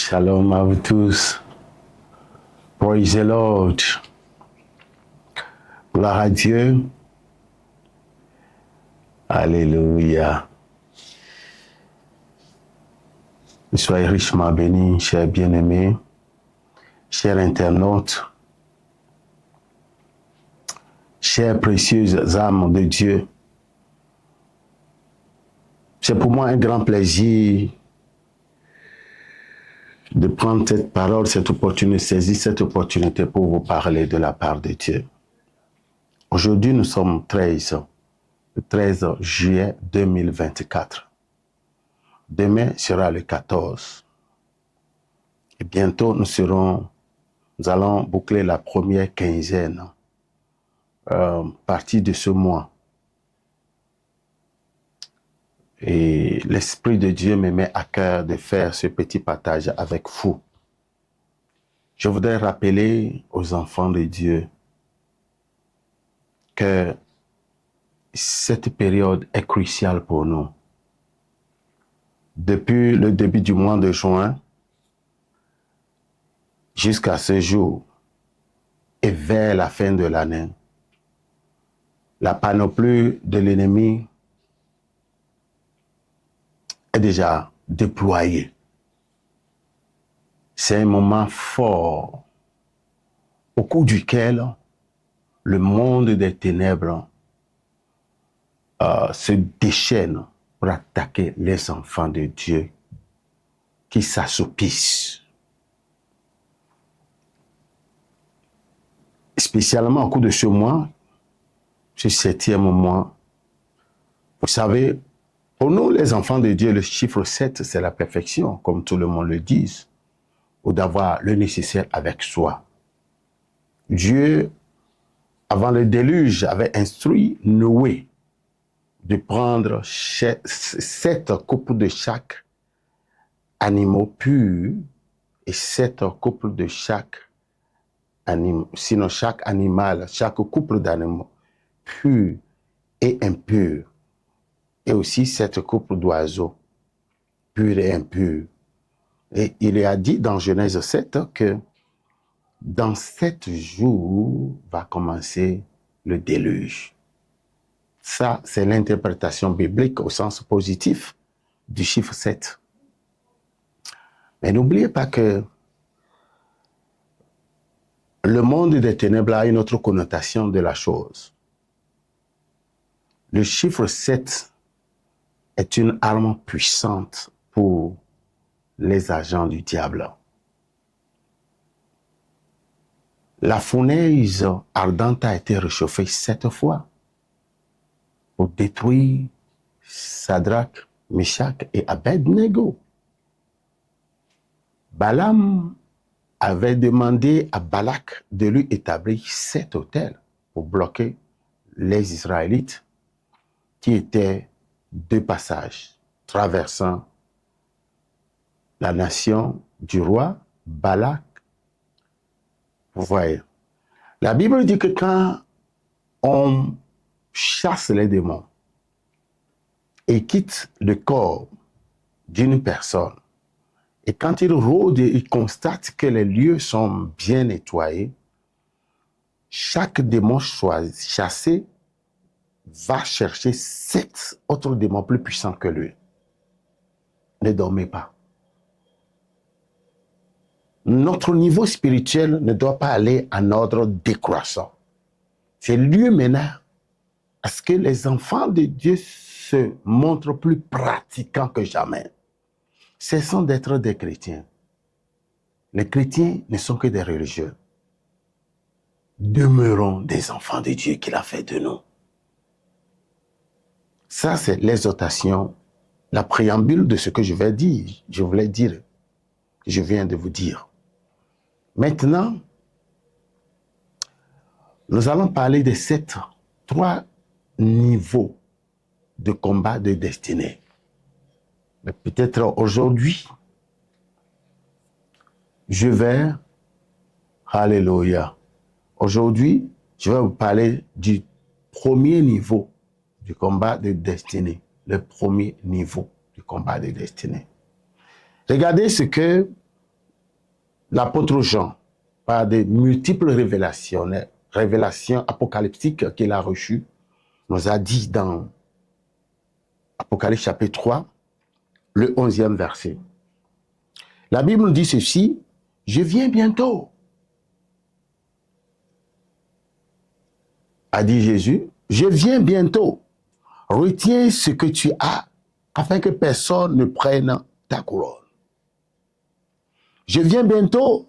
Shalom à vous tous. Praise the Lord. Gloire à Dieu. Alléluia. Soyez richement bénis, chers bien-aimés, chers internautes, chères précieuses âmes de Dieu. C'est pour moi un grand plaisir de prendre cette parole, cette opportunité, saisir cette opportunité pour vous parler de la part de Dieu. Aujourd'hui, nous sommes le 13 juillet 2024. Demain sera le 14. Et bientôt, nous allons boucler la première quinzaine, partie de ce mois. Et l'Esprit de Dieu me met à cœur de faire ce petit partage avec vous. Je voudrais rappeler aux enfants de Dieu que cette période est cruciale pour nous. Depuis le début du mois de juin jusqu'à ce jour et vers la fin de l'année, la panoplie de l'ennemi est déjà déployée. C'est un moment fort au cours duquel le monde des ténèbres se déchaîne pour attaquer les enfants de Dieu qui s'assoupissent. Spécialement au cours de ce mois, ce 7e mois, vous savez, pour nous les enfants de Dieu, le chiffre 7, c'est la perfection, comme tout le monde le dit, ou d'avoir le nécessaire avec soi. Dieu, avant le déluge, avait instruit Noé de prendre 7 couples de chaque animal pur et 7 couples de chaque animal, sinon chaque animal, chaque couple d'animaux pur et impur, et aussi 7 couples d'oiseaux purs et impurs. Et il a dit dans Genèse 7 que dans 7 jours va commencer le déluge. Ça, c'est l'interprétation biblique au sens positif du chiffre 7. Mais n'oubliez pas que le monde des ténèbres a une autre connotation de la chose. Le chiffre 7 est une arme puissante pour les agents du diable. La fournaise ardente a été réchauffée 7 fois pour détruire Shadrach, Meshach et Abednego. Balaam avait demandé à Balak de lui établir 7 autels pour bloquer les Israélites qui étaient de passage, traversant la nation du roi Balak. Vous voyez, la Bible dit que quand on chasse les démons et quitte le corps d'une personne, et quand il rôde et il constate que les lieux sont bien nettoyés, chaque démon chassé va chercher 7 autres démons plus puissants que lui. Ne dormez pas. Notre niveau spirituel ne doit pas aller en ordre décroissant. C'est lieu maintenant à ce que les enfants de Dieu se montrent plus pratiquants que jamais. Cessons d'être des chrétiens. Les chrétiens ne sont que des religieux. Demeurons des enfants de Dieu qu'il a fait de nous. Ça, c'est l'exhortation, la préambule de ce que je vais dire. Je voulais dire, je viens de vous dire. Maintenant, nous allons parler de ces 3 niveaux de combat de destinée. Mais peut-être aujourd'hui, alléluia, aujourd'hui, je vais vous parler du premier niveau du combat de destinée. Le premier niveau du combat de destinée. Regardez ce que l'apôtre Jean, par de multiples révélations apocalyptiques qu'il a reçues, nous a dit dans Apocalypse chapitre 3, le 11e verset. La Bible nous dit ceci, « Je viens bientôt », a dit Jésus, « Je viens bientôt. Retiens ce que tu as, afin que personne ne prenne ta couronne. Je viens bientôt.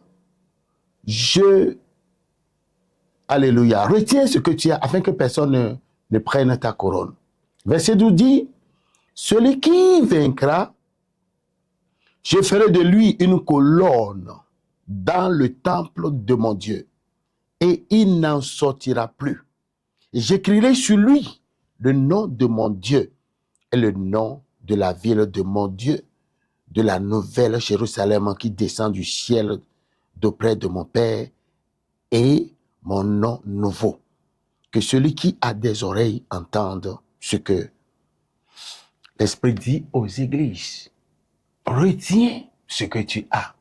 Alléluia. Retiens ce que tu as, afin que personne ne prenne ta couronne. » Verset 12 dit, « Celui qui vaincra, je ferai de lui une colonne dans le temple de mon Dieu, et il n'en sortira plus. J'écrirai sur lui le nom de mon Dieu et le nom de la ville de mon Dieu, de la nouvelle Jérusalem qui descend du ciel d'auprès de mon Père, et mon nom nouveau. Que celui qui a des oreilles entende ce que l'Esprit dit aux églises. Retiens ce que tu as.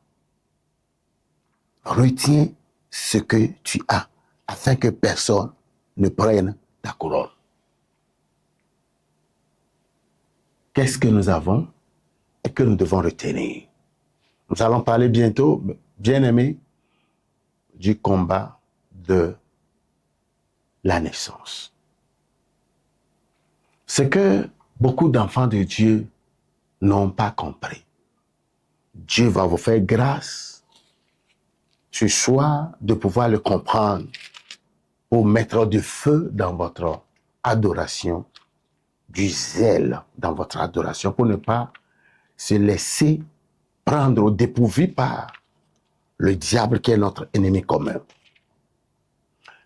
Retiens ce que tu as, afin que personne ne prenne ta couronne. Qu'est-ce que nous avons et que nous devons retenir? Nous allons parler bientôt, bien-aimés, du combat de la naissance. Ce que beaucoup d'enfants de Dieu n'ont pas compris. Dieu va vous faire grâce ce soir de pouvoir le comprendre pour mettre du feu dans votre adoration, du zèle dans votre adoration, pour ne pas se laisser prendre au dépourvu par le diable qui est notre ennemi commun.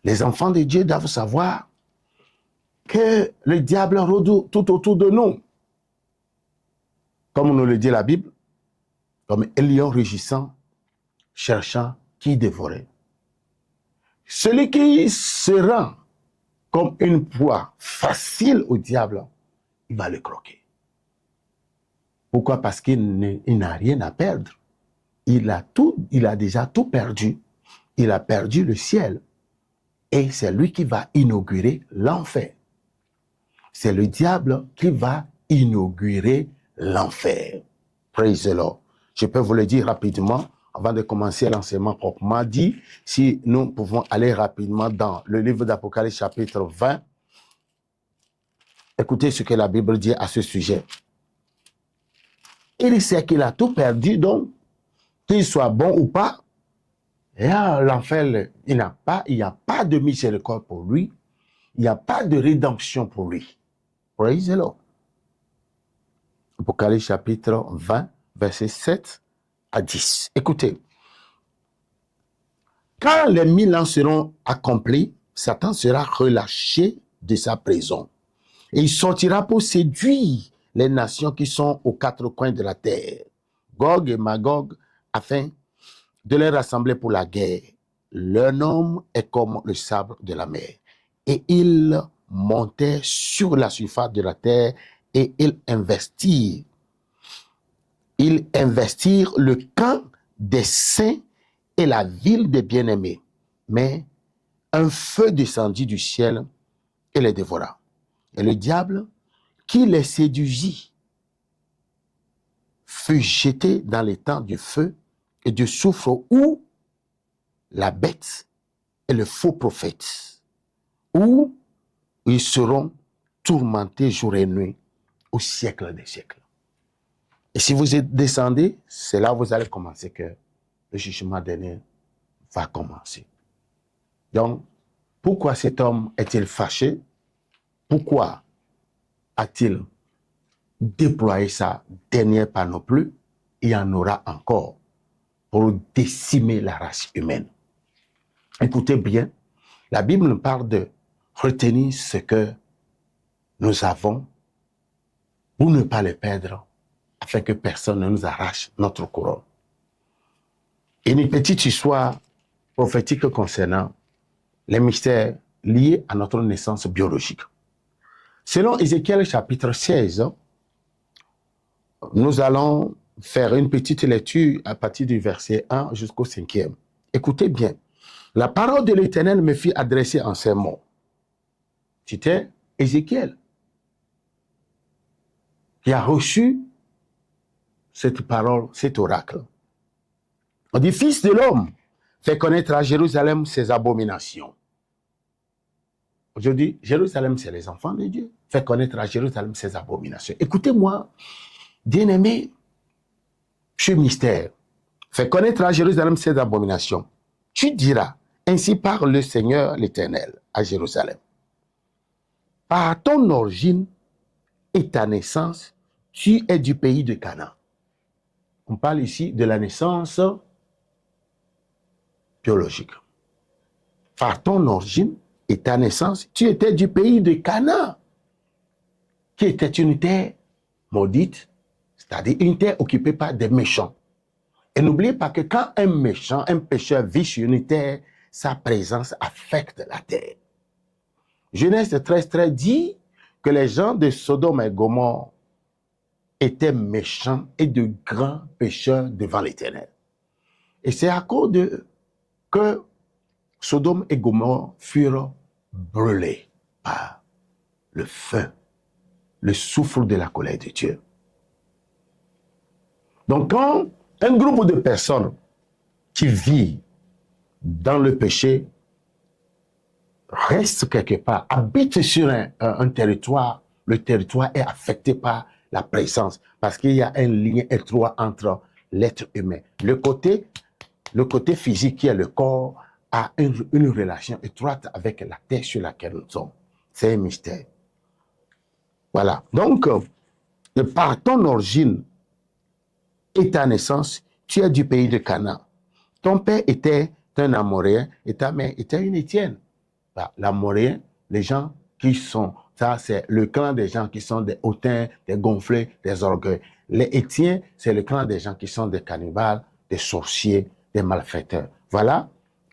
Les enfants de Dieu doivent savoir que le diable rôde tout autour de nous. Comme nous le dit la Bible, comme un lion rugissant, cherchant qui dévorer. Celui qui se rend comme une proie facile au diable, il va le croquer. Pourquoi? Parce qu'il n'a rien à perdre. Il a déjà tout perdu. Il a perdu le ciel. Et c'est lui qui va inaugurer l'enfer. C'est le diable qui va inaugurer l'enfer. Praise the Lord. Je peux vous le dire rapidement, avant de commencer l'enseignement proprement dit, si nous pouvons aller rapidement dans le livre d'Apocalypse chapitre 20, écoutez ce que la Bible dit à ce sujet. Il sait qu'il a tout perdu, donc, qu'il soit bon ou pas, et l'enfer, il n'y a pas de miséricorde pour lui, il n'y a pas de rédemption pour lui. Praise the Lord. Apocalypse chapitre 20, verset 7 à 10. Écoutez. Quand les 1000 ans seront accomplis, Satan sera relâché de sa prison. Et il sortira pour séduire les nations qui sont aux quatre coins de la terre, Gog et Magog, afin de les rassembler pour la guerre. Leur nom est comme le sable de la mer. Et ils montaient sur la surface de la terre et ils investirent le camp des saints et la ville des bien-aimés. Mais un feu descendit du ciel et les dévora. Et le diable, qui les séduisit, fut jeté dans les temps du feu et du soufre où la bête et le faux prophète, où ils seront tourmentés jour et nuit au siècle des siècles. Et si vous descendez, c'est là où vous allez commencer que le jugement dernier va commencer. Donc, pourquoi cet homme est-il fâché? Pourquoi a-t-il déployé sa dernière panoplie? Il y en aura encore pour décimer la race humaine. Écoutez bien, la Bible nous parle de retenir ce que nous avons pour ne pas les perdre, afin que personne ne nous arrache notre couronne. Une petite histoire prophétique concernant les mystères liés à notre naissance biologique. Selon Ézéchiel chapitre 16, nous allons faire une petite lecture à partir du verset 1 jusqu'au 5e. Écoutez bien. La parole de l'Éternel me fit adresser en ces mots. C'était Ézéchiel qui a reçu cette parole, cet oracle. On dit, fils de l'homme, fais connaître à Jérusalem ses abominations. Aujourd'hui, Jérusalem, c'est les enfants de Dieu. Fais connaître à Jérusalem ses abominations. Écoutez-moi, bien-aimés, ce mystère. Fais connaître à Jérusalem ses abominations. Tu diras, ainsi parle le Seigneur l'Éternel à Jérusalem. Par ton origine et ta naissance, tu es du pays de Canaan. On parle ici de la naissance biologique. Par ton origine et ta naissance, tu étais du pays de Canaan, qui était une terre maudite, c'est-à-dire une terre occupée par des méchants. Et n'oubliez pas que quand un méchant, un pécheur vit sur une terre, sa présence affecte la terre. Genèse 13 dit que les gens de Sodome et Gomorrhe étaient méchants et de grands pécheurs devant l'Éternel. Et c'est à cause de que Sodome et Gomorrhe furent brûlés par le feu, le soufre de la colère de Dieu. Donc quand un groupe de personnes qui vit dans le péché reste quelque part, habite sur un territoire, le territoire est affecté par la présence, parce qu'il y a un lien étroit entre l'être humain. Le côté physique qui est le corps a une relation étroite avec la terre sur laquelle nous sommes. C'est un mystère. Voilà. Donc, par ton origine et ta naissance, tu es du pays de Canaan. Ton père était un Amoréen et ta mère était une Étienne. L'Amoréen, les gens qui sont, ça c'est le clan des gens qui sont des hautains, des gonflés, des orgueils. Les Étiens, c'est le clan des gens qui sont des cannibales, des sorciers, des malfaiteurs. Voilà,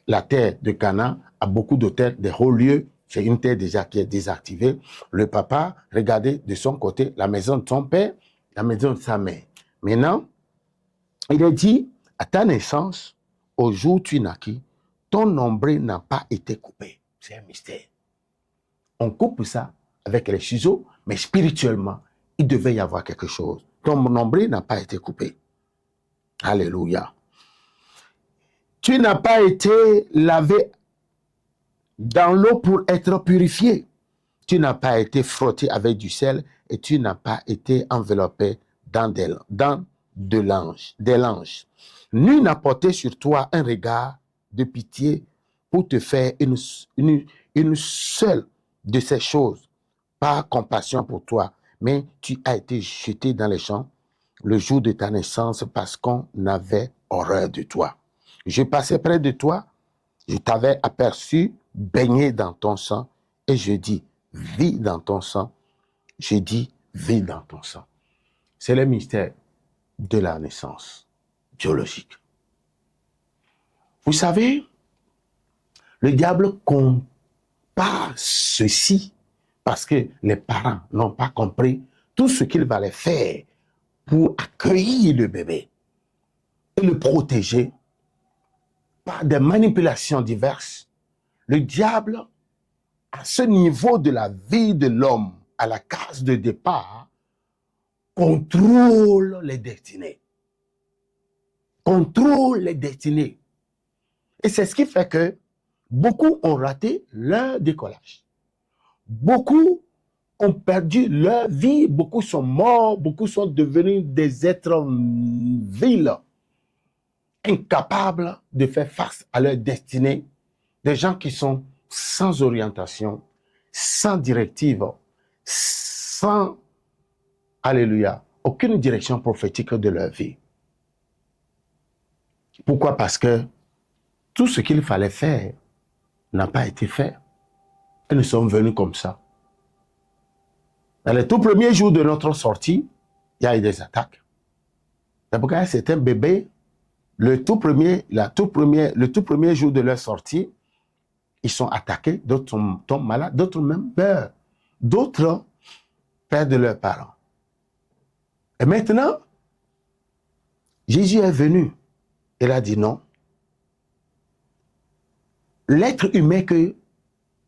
la terre de Canaan a beaucoup d'hôtels, des hauts lieux. C'est une terre déjà qui est désactivée. Le papa, regardez de son côté la maison de son père, la maison de sa mère. Maintenant, il est dit, à ta naissance, au jour où tu naquis, ton nombril n'a pas été coupé. C'est un mystère. On coupe ça avec les ciseaux, mais spirituellement, il devait y avoir quelque chose. Ton nombril n'a pas été coupé. Alléluia. Tu n'as pas été lavé dans l'eau pour être purifié. Tu n'as pas été frotté avec du sel et tu n'as pas été enveloppé dans des langes. Nul n'a porté sur toi un regard de pitié pour te faire une seule de ces choses, par compassion pour toi, mais tu as été jeté dans les champs le jour de ta naissance parce qu'on avait horreur de toi. Je passais près de toi, je t'avais aperçu baigné dans ton sang et je dis, vis dans ton sang. Je dis, vis dans ton sang. C'est le mystère de la naissance biologique. Vous savez, le diable compare ceci parce que les parents n'ont pas compris tout ce qu'il va faire pour accueillir le bébé et le protéger par des manipulations diverses. Le diable, à ce niveau de la vie de l'homme, à la case de départ, contrôle les destinées. Contrôle les destinées. Et c'est ce qui fait que beaucoup ont raté leur décollage. Beaucoup ont perdu leur vie, beaucoup sont morts, beaucoup sont devenus des êtres vils, incapables de faire face à leur destinée, des gens qui sont sans orientation, sans directive, sans, alléluia, aucune direction prophétique de leur vie. Pourquoi? Parce que tout ce qu'il fallait faire n'a pas été fait. Et nous sommes venus comme ça. Dans les tout premiers jours de notre sortie, il y a eu des attaques. C'est pourquoi c'est un bébé, le tout premier jour de leur sortie, ils sont attaqués, d'autres tombent malades, d'autres même meurent. D'autres perdent leurs parents. Et maintenant, Jésus est venu. Il a dit non. L'être humain que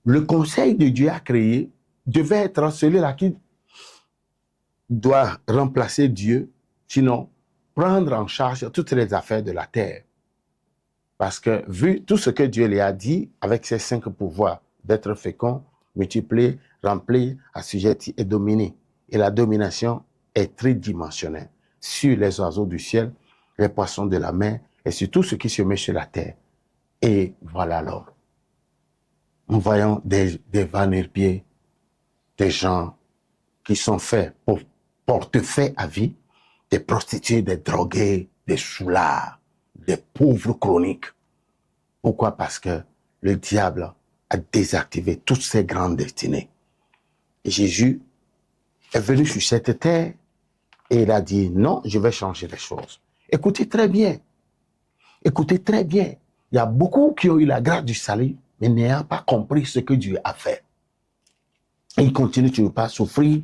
le conseil de Dieu a créé devait être celui-là qui doit remplacer Dieu, sinon prendre en charge toutes les affaires de la terre. Parce que vu tout ce que Dieu lui a dit avec ses 5 pouvoirs, d'être fécond, multiplier, remplir, assujettir et dominer. Et la domination est tridimensionnelle sur les oiseaux du ciel, les poissons de la mer et sur tout ce qui se met sur la terre. Et voilà l'homme. Nous voyons des vannerbiers, des gens qui sont faits pour portefeuille à vie, des prostituées, des drogués, des choulards, des pauvres chroniques. Pourquoi? Parce que le diable a désactivé toutes ses grandes destinées. Et Jésus est venu sur cette terre et il a dit non, je vais changer les choses. Écoutez très bien. Écoutez très bien. Il y a beaucoup qui ont eu la grâce du salut, mais n'ayant pas compris ce que Dieu a fait. Et ils continuent toujours pas à souffrir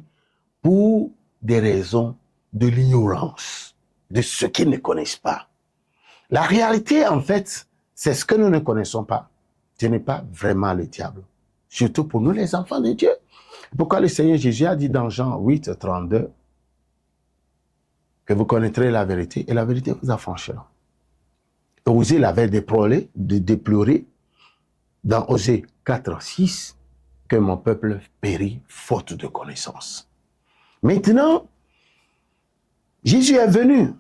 pour des raisons de l'ignorance, de ce qu'ils ne connaissent pas. La réalité, en fait, c'est ce que nous ne connaissons pas. Ce n'est pas vraiment le diable. Surtout pour nous, les enfants de Dieu. Pourquoi le Seigneur Jésus a dit dans Jean 8, 32, que vous connaîtrez la vérité et la vérité vous affranchira. Osée l'avait déploré dans Osée 4, 6, que mon peuple périt faute de connaissance. Maintenant, Jésus est venu.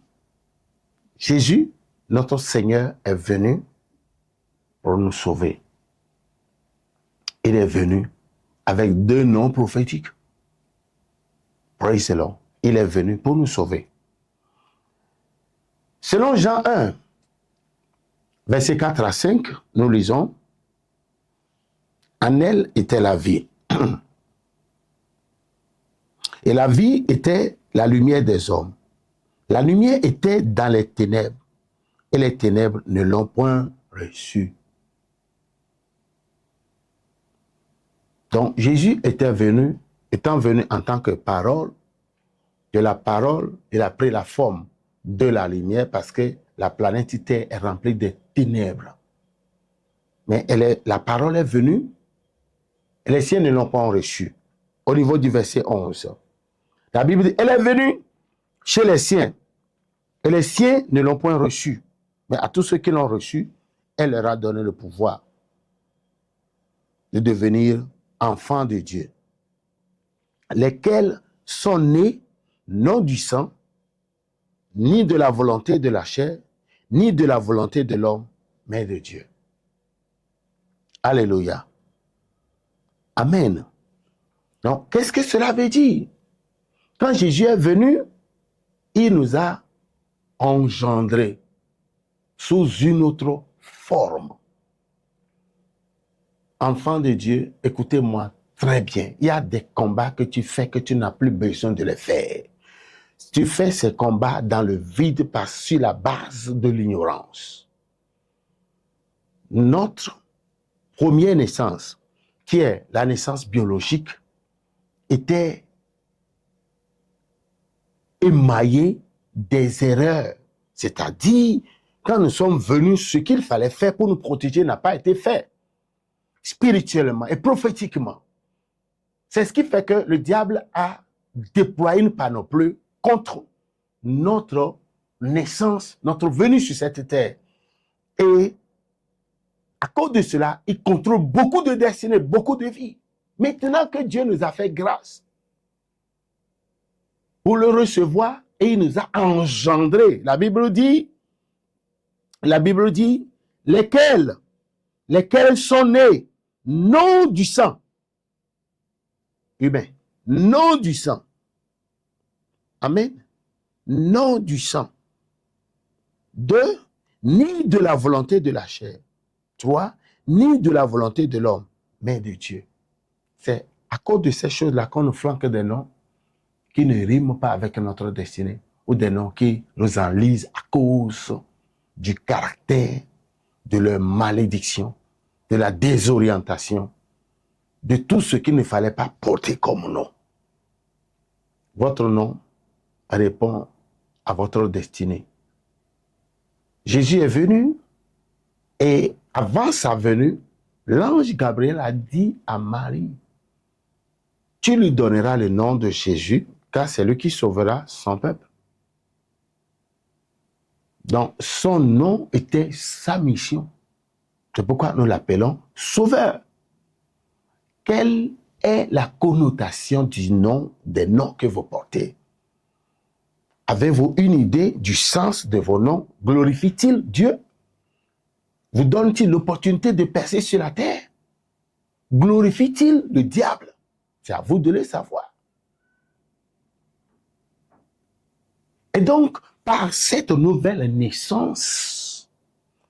Jésus, notre Seigneur, est venu pour nous sauver. Il est venu avec 2 noms prophétiques. Praise the Lord. Il est venu pour nous sauver. Selon Jean 1, versets 4 à 5, nous lisons, en elle était la vie. Et la vie était la lumière des hommes. La lumière était dans les ténèbres, et les ténèbres ne l'ont point reçue. Donc, Jésus étant venu en tant que parole, de la parole, il a pris la forme de la lumière parce que la planète Terre est remplie de ténèbres. Mais la parole est venue, et les siens ne l'ont pas reçue. Au niveau du verset 11, la Bible dit, elle est venue chez les siens, et les siens ne l'ont point reçue. Mais à tous ceux qui l'ont reçue, elle leur a donné le pouvoir de devenir enfants de Dieu, lesquels sont nés non du sang, ni de la volonté de la chair, ni de la volonté de l'homme, mais de Dieu. Alléluia. Amen. Donc, qu'est-ce que cela veut dire? Quand Jésus est venu, il nous a engendrés sous une autre forme. Enfant de Dieu, écoutez-moi très bien. Il y a des combats que tu fais que tu n'as plus besoin de les faire. Tu fais ces combats dans le vide sur la base de l'ignorance. Notre première naissance, qui est la naissance biologique, était émaillée des erreurs. C'est-à-dire, quand nous sommes venus, ce qu'il fallait faire pour nous protéger n'a pas été fait. Spirituellement et prophétiquement. C'est ce qui fait que le diable a déployé une panoplie contre notre naissance, notre venue sur cette terre. Et à cause de cela, il contrôle beaucoup de destinées, beaucoup de vies. Maintenant que Dieu nous a fait grâce pour le recevoir, et il nous a engendrés. La Bible dit, lesquels sont nés non du sang humain, non du sang. Amen. Non du sang. 2, ni de la volonté de la chair. 3, ni de la volonté de l'homme, mais de Dieu. C'est à cause de ces choses-là qu'on nous flanque des noms qui ne riment pas avec notre destinée, ou des noms qui nous enlisent à cause du caractère, de leur malédiction, de la désorientation, de tout ce qu'il ne fallait pas porter comme nom. Votre nom répond à votre destinée. Jésus est venu et avant sa venue, l'ange Gabriel a dit à Marie, tu lui donneras le nom de Jésus, car c'est lui qui sauvera son peuple. Donc, son nom était sa mission. C'est pourquoi nous l'appelons Sauveur. Quelle est la connotation du nom, des noms que vous portez? Avez-vous une idée du sens de vos noms? Glorifie-t-il Dieu? Vous donne-t-il l'opportunité de percer sur la terre? Glorifie-t-il le diable? C'est à vous de le savoir. Et donc, par cette nouvelle naissance,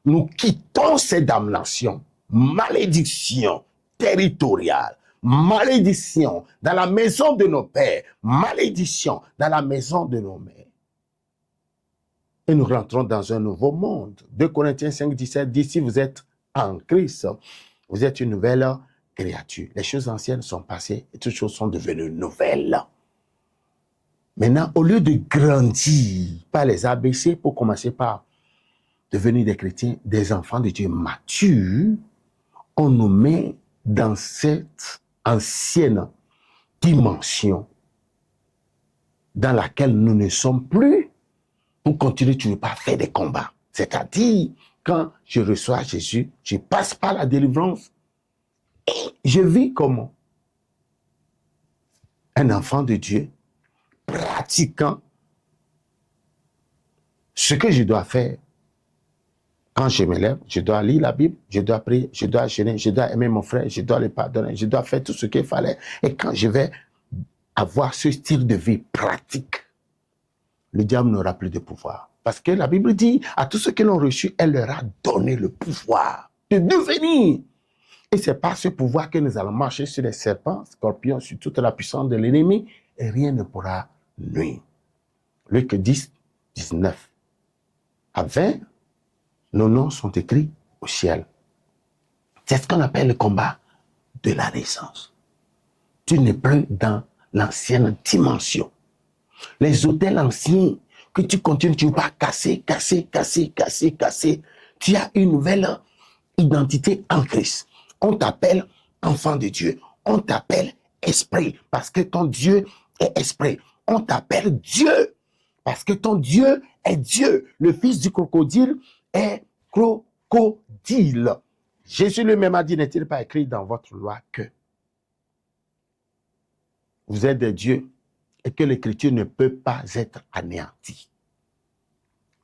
nous quittons ces damnations, malédiction territoriale, malédiction dans la maison de nos pères, malédiction dans la maison de nos mères. Et nous rentrons dans un nouveau monde. 2 Corinthiens 5, 17 dit, si vous êtes en Christ, vous êtes une nouvelle créature. Les choses anciennes sont passées et toutes choses sont devenues nouvelles. Maintenant, au lieu de grandir par les ABC pour commencer par devenir des chrétiens, des enfants de Dieu matures, on nous met dans cette ancienne dimension dans laquelle nous ne sommes plus pour continuer toujours pas à faire des combats. C'est-à-dire, quand je reçois Jésus, je passe par la délivrance et je vis comment? Un enfant de Dieu pratiquant ce que je dois faire. Quand je me lève, je dois lire la Bible, je dois prier, je dois jeûner, je dois aimer mon frère, je dois le pardonner, je dois faire tout ce qu'il fallait. Et quand je vais avoir ce style de vie pratique, le diable n'aura plus de pouvoir. Parce que la Bible dit, à tous ceux qui l'ont reçu, elle leur a donné le pouvoir de devenir. Et c'est par ce pouvoir que nous allons marcher sur les serpents, scorpions, sur toute la puissance de l'ennemi, et rien ne pourra nuire. Luc 10, 19 à 20, nos noms sont écrits au ciel. C'est ce qu'on appelle le combat de la naissance. Tu n'es plus dans l'ancienne dimension. Les autels anciens que tu continues, tu ne vas pas casser. Tu as une nouvelle identité en Christ. On t'appelle enfant de Dieu. On t'appelle esprit parce que ton Dieu est esprit. On t'appelle Dieu parce que ton Dieu est Dieu. Le fils du crocodile est crocodile. Jésus lui-même a dit, n'est-il pas écrit dans votre loi que vous êtes des dieux et que l'écriture ne peut pas être anéantie.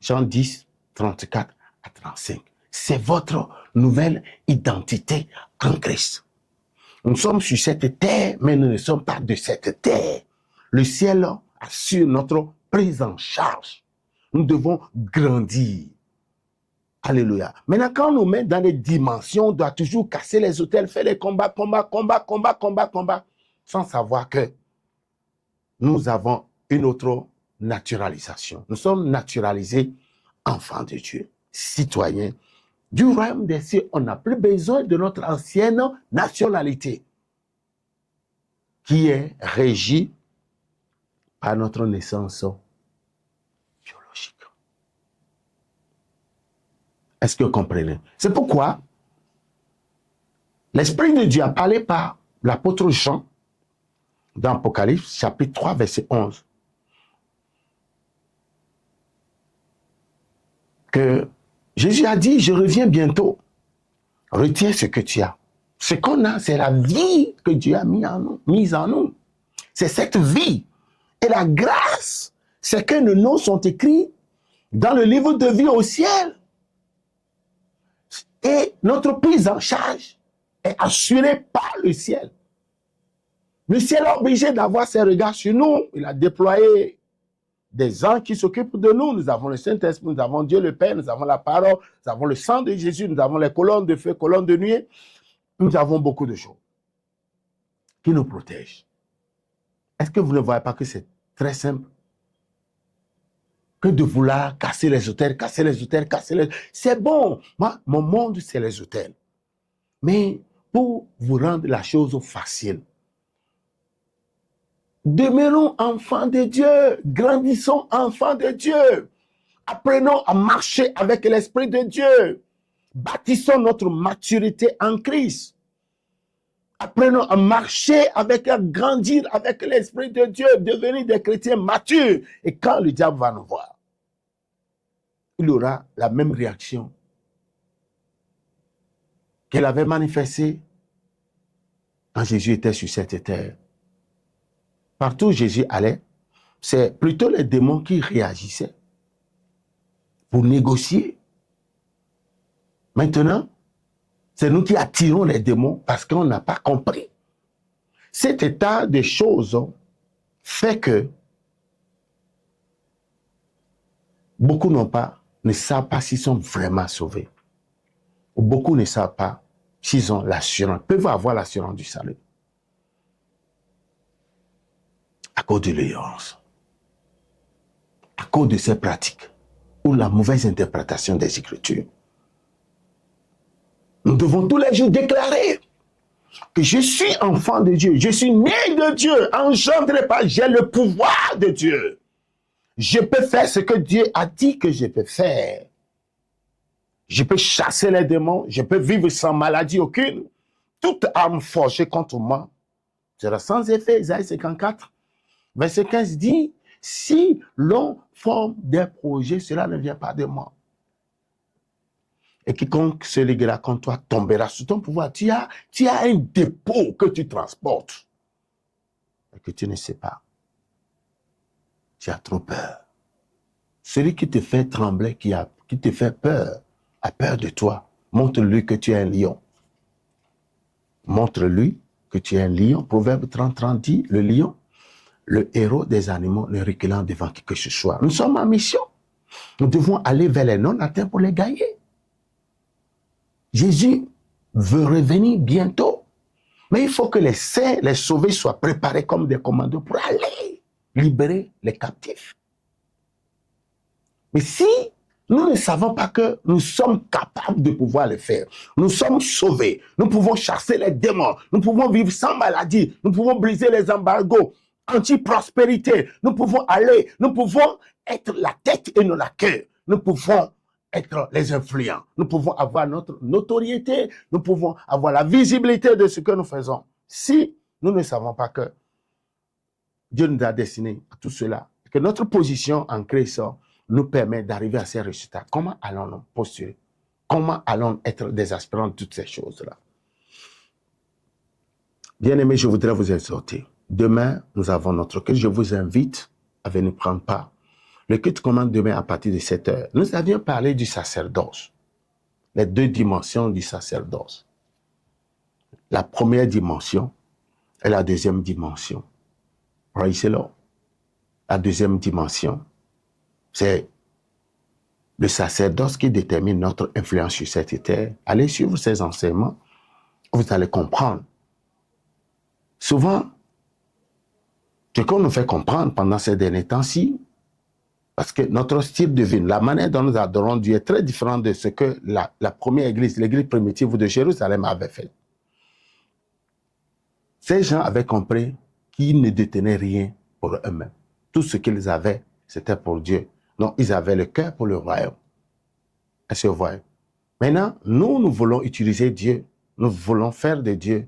Jean 10, 34 à 35. C'est votre nouvelle identité en Christ. Nous sommes sur cette terre, mais nous ne sommes pas de cette terre. Le ciel assure notre prise en charge. Nous devons grandir. Alléluia. Maintenant, quand on nous met dans les dimensions, on doit toujours casser les autels, faire les combats, sans savoir que nous avons une autre naturalisation. Nous sommes naturalisés enfants de Dieu, citoyens du royaume des cieux. On n'a plus besoin de notre ancienne nationalité qui est régie par notre naissance biologique. Est-ce que vous comprenez? C'est pourquoi l'Esprit de Dieu a parlé par l'apôtre Jean dans Apocalypse, chapitre 3, verset 11. Que Jésus a dit, je reviens bientôt. Retiens ce que tu as. Ce qu'on a, c'est la vie que Dieu a mise en nous. C'est cette vie. Et la grâce, c'est que nos noms sont écrits dans le livre de vie au ciel. Et notre prise en charge est assurée par le ciel. Le ciel est obligé d'avoir ses regards sur nous. Il a déployé des anges qui s'occupent de nous. Nous avons le Saint-Esprit, nous avons Dieu le Père, nous avons la parole, nous avons le sang de Jésus, nous avons les colonnes de feu, colonnes de nuée. Nous avons beaucoup de choses qui nous protègent. Est-ce que vous ne voyez pas que c'est très simple? Que de vouloir casser les autels. C'est bon. Moi, mon monde, c'est les autels. Mais pour vous rendre la chose facile, demeurons enfants de Dieu, grandissons enfants de Dieu. Apprenons à marcher avec l'Esprit de Dieu. Bâtissons notre maturité en Christ. Apprenons à marcher avec, à grandir avec l'Esprit de Dieu, devenir des chrétiens matures. Et quand le diable va nous voir, il aura la même réaction qu'il avait manifestée quand Jésus était sur cette terre. Partout où Jésus allait, c'est plutôt les démons qui réagissaient pour négocier. Maintenant, c'est nous qui attirons les démons parce qu'on n'a pas compris. Cet état de choses fait que beaucoup ne savent pas s'ils sont vraiment sauvés. Ou beaucoup ne savent pas s'ils ont l'assurance, peuvent avoir l'assurance du salut. À cause de l'ignorance, à cause de ces pratiques, ou la mauvaise interprétation des Écritures. Nous devons tous les jours déclarer que je suis enfant de Dieu, je suis né de Dieu, engendré par, j'ai le pouvoir de Dieu. Je peux faire ce que Dieu a dit que je peux faire. Je peux chasser les démons, je peux vivre sans maladie aucune. Toute arme forgée contre moi sera sans effet. Isaïe 54, verset 15 dit, si l'on forme des projets, cela ne vient pas de moi. Et quiconque se liguera contre toi tombera sous ton pouvoir. Tu as un dépôt que tu transportes et que tu ne sais pas. Tu as trop peur. Celui qui te fait trembler, qui te fait peur, a peur de toi. Montre-lui que tu es un lion. Montre-lui que tu es un lion. Proverbe 30 dit, le lion, le héros des animaux, ne reculant devant qui que ce soit. Nous sommes en mission. Nous devons aller vers les non-atteints pour les gagner. Jésus veut revenir bientôt. Mais il faut que les saints, les sauvés soient préparés comme des commandos pour aller libérer les captifs. Mais si nous ne savons pas que nous sommes capables de pouvoir le faire, nous sommes sauvés, nous pouvons chasser les démons, nous pouvons vivre sans maladie, nous pouvons briser les embargos, anti-prospérité, nous pouvons aller, nous pouvons être la tête et non la queue, nous pouvons être les influents, nous pouvons avoir notre notoriété, nous pouvons avoir la visibilité de ce que nous faisons. Si nous ne savons pas que Dieu nous a destinés à tout cela, que notre position en Christ nous permet d'arriver à ces résultats, comment allons-nous postuler? Comment allons-nous être des aspirants de toutes ces choses-là? Bien-aimés, je voudrais vous exhorter. Demain, nous avons notre culte. Je vous invite à venir prendre part. Le culte commence demain à partir de 7 heures. Nous avions parlé du sacerdoce, les deux dimensions du sacerdoce. La première dimension et la deuxième dimension. Praise the Lord. La deuxième dimension, c'est le sacerdoce qui détermine notre influence sur cette terre. Allez suivre ces enseignements, vous allez comprendre. Souvent, ce qu'on nous fait comprendre pendant ces derniers temps-ci, parce que notre style de vie, la manière dont nous adorons Dieu est très différente de ce que la première église, l'église primitive de Jérusalem avait fait. Ces gens avaient compris qu'ils ne détenaient rien pour eux-mêmes. Tout ce qu'ils avaient, c'était pour Dieu. Donc, ils avaient le cœur pour le royaume. Est-ce que vous voyez? Maintenant, nous voulons utiliser Dieu. Nous voulons faire de Dieu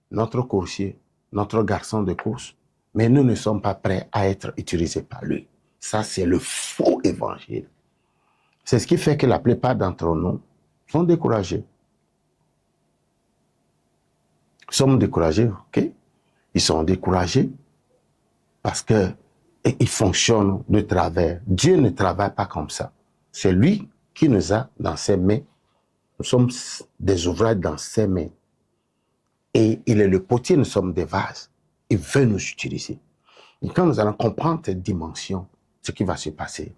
notre coursier, notre garçon de course. Mais nous ne sommes pas prêts à être utilisés par lui. Ça, c'est le faux évangile. C'est ce qui fait que la plupart d'entre nous sont découragés. Ils sont découragés, ok? Ils sont découragés parce que ils fonctionnent de travers. Dieu ne travaille pas comme ça. C'est lui qui nous a dans ses mains. Nous sommes des ouvrages dans ses mains. Et il est le potier, nous sommes des vases. Il veut nous utiliser. Et quand nous allons comprendre cette dimension, ce qui va se passer,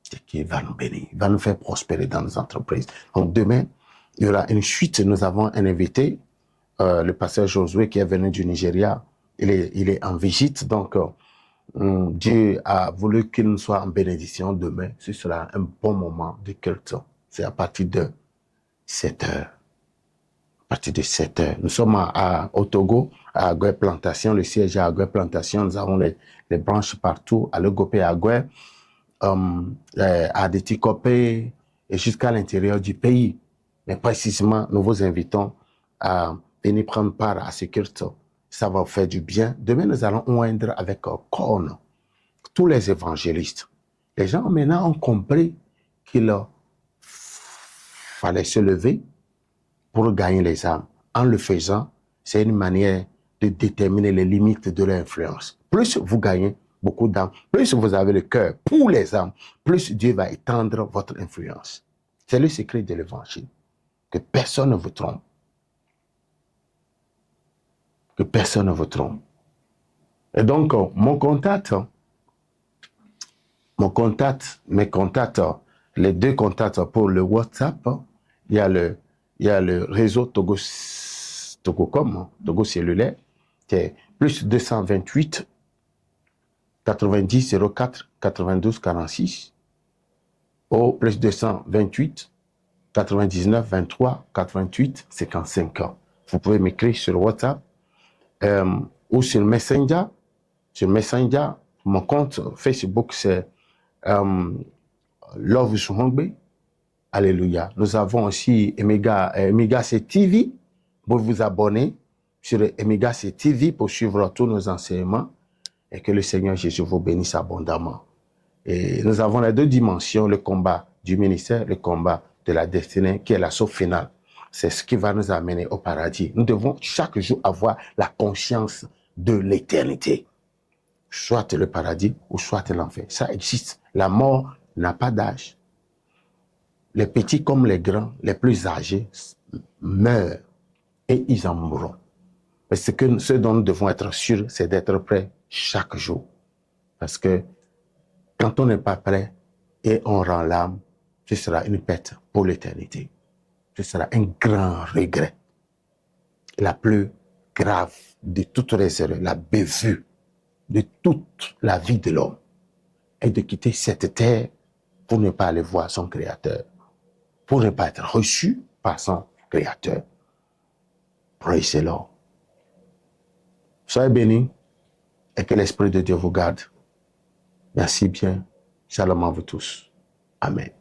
c'est qu'il va nous bénir, il va nous faire prospérer dans nos entreprises. Donc demain, il y aura une suite. Nous avons un invité, le pasteur Josué, qui est venu du Nigeria. Il est en visite, donc Dieu a voulu qu'il nous soit en bénédiction demain. Ce sera un bon moment de culte. C'est à partir de 7 heures. À partir de 7 heures. Nous sommes au Togo, à Agoué Plantation. Le siège est à Agoué Plantation. Nous avons les branches partout, à Legopé, à Agoué, à déticoper et jusqu'à l'intérieur du pays. Mais précisément, nous vous invitons à venir prendre part à ce culte. Ça va vous faire du bien. Demain, nous allons oindre avec corne tous les évangélistes. Les gens maintenant ont compris qu'il fallait se lever pour gagner les âmes. En le faisant, c'est une manière de déterminer les limites de l'influence. Plus vous gagnez beaucoup d'âmes, plus vous avez le cœur pour les âmes, plus Dieu va étendre votre influence. C'est le secret de l'évangile. Que personne ne vous trompe. Que personne ne vous trompe. Et donc, mes contacts, les deux contacts pour le WhatsApp, il y a le réseau Togocom, Togo cellulaire, qui est plus 228 90 04 92 46 au plus 228 99 23 88 55. Vous pouvez m'écrire sur WhatsApp ou sur Messenger. Sur Messenger, mon compte Facebook, c'est Love Suhongbe. Alléluia. Nous avons aussi Emega C TV. Vous vous abonner sur Emega C TV pour suivre tous nos enseignements et que le Seigneur Jésus vous bénisse abondamment. Et nous avons les deux dimensions, le combat du ministère, le combat de la destinée, qui est la sauve finale. C'est ce qui va nous amener au paradis. Nous devons chaque jour avoir la conscience de l'éternité. Soit le paradis ou soit l'enfer. Ça existe. La mort n'a pas d'âge. Les petits comme les grands, les plus âgés, meurent et ils en mourront. Mais ce dont nous devons être sûrs, c'est d'être prêts chaque jour. Parce que quand on n'est pas prêt et on rend l'âme, ce sera une perte pour l'éternité. Ce sera un grand regret. La plus grave de toutes les erreurs, la bévue de toute la vie de l'homme est de quitter cette terre pour ne pas aller voir son Créateur, pour ne pas être reçu par son Créateur. Praise the Lord. Soyez bénis et que l'Esprit de Dieu vous garde. Merci bien. Shalom à vous tous. Amen.